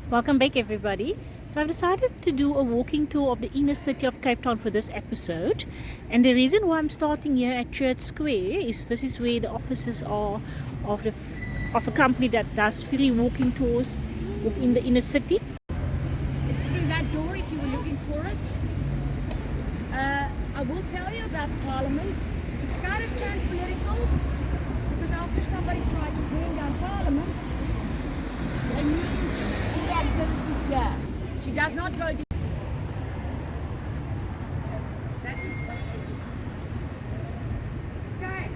Welcome back, everybody. So I've decided to do a walking tour of the inner city of Cape Town for this episode, and the reason why I'm starting here at Church Square is this is where the offices are of a company that does free walking tours within the inner city. It's through that door if you were looking for it. I will tell you about Parliament. It's kind of turned political because after somebody tried to bring down Parliament, they moved all the activities here. She does not go to. That is what it is. Okay.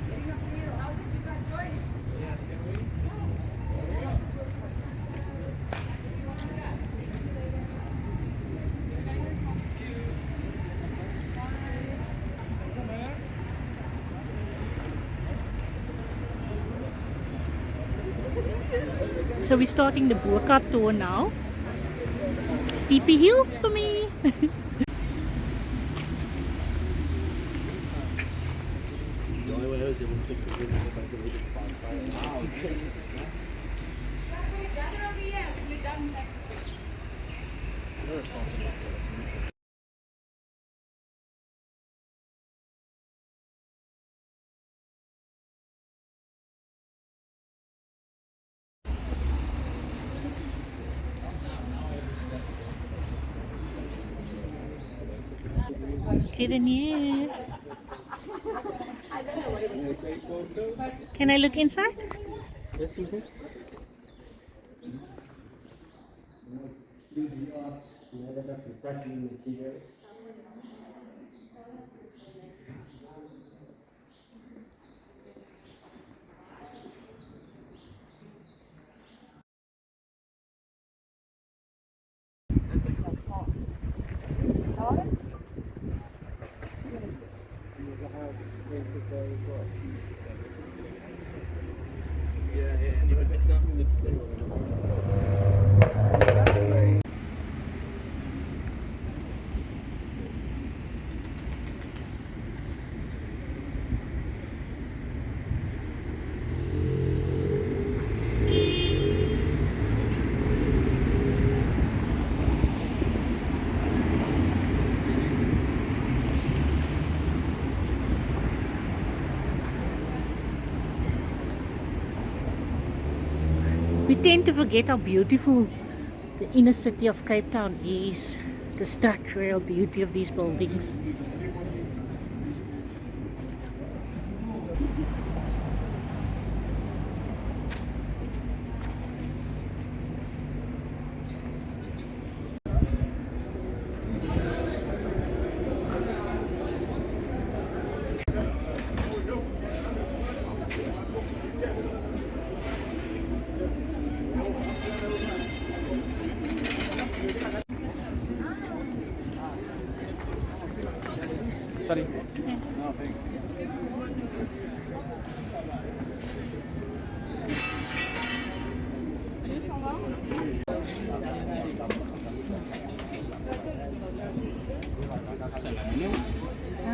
Getting up here. How's it you guys doing? So we're starting the Bo-Kaap tour now. Steepy hills for me. The only way is you wouldn't take the business if I deleted Spotify. Wow, Guys, will you gather over here when you're done with that fix? Get in here. Can I look inside? Yes, you can. It's not in the We tend to forget how beautiful the inner city of Cape Town is, the structural beauty of these buildings. Sorry. No, thanks.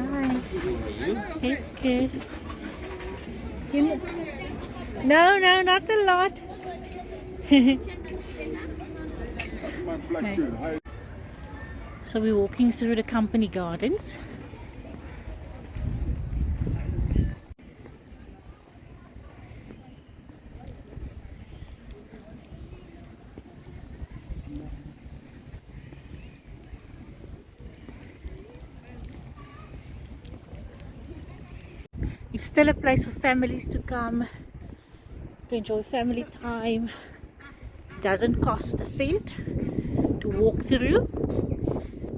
Hi. Hey, good. No, not a lot. Right. So we're walking through the company gardens. It's still a place for families to come to enjoy family time. Doesn't cost a cent to walk through.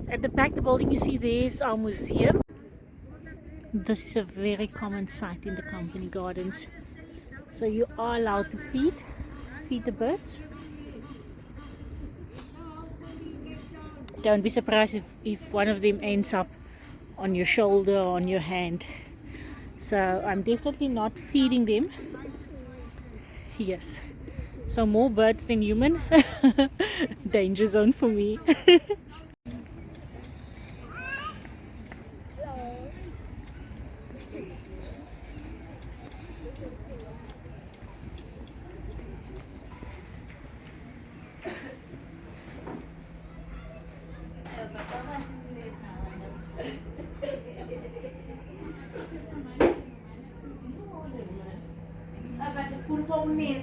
At the back, the building you see there is our museum. This is a very common sight in the company gardens. So you are allowed to feed the birds. Don't be surprised if one of them ends up on your shoulder or on your hand. So I'm definitely not feeding them. Yes. So more birds than human. Danger zone for me. Hello.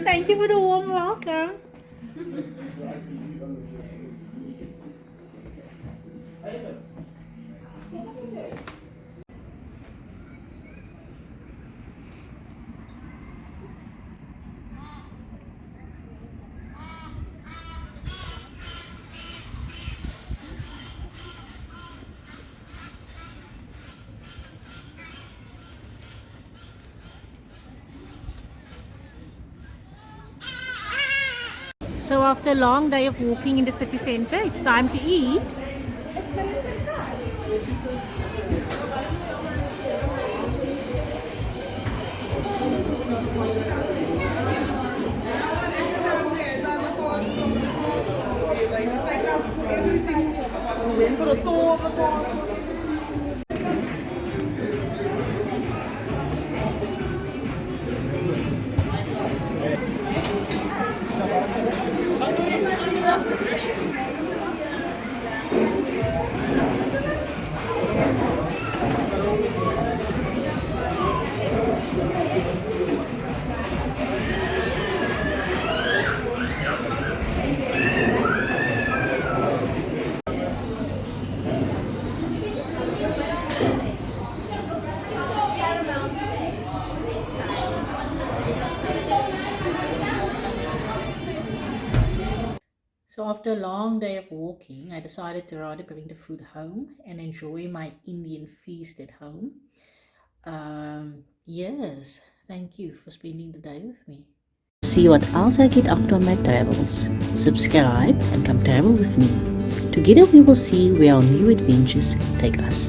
Thank you for the warm welcome. So after a long day of walking in the city center, it's time to eat. So after a long day of walking, I decided to rather bring the food home and enjoy my Indian feast at home. Yes, thank you for spending the day with me. See what else I get up to on my travels. Subscribe and come travel with me. Together we will see where our new adventures take us.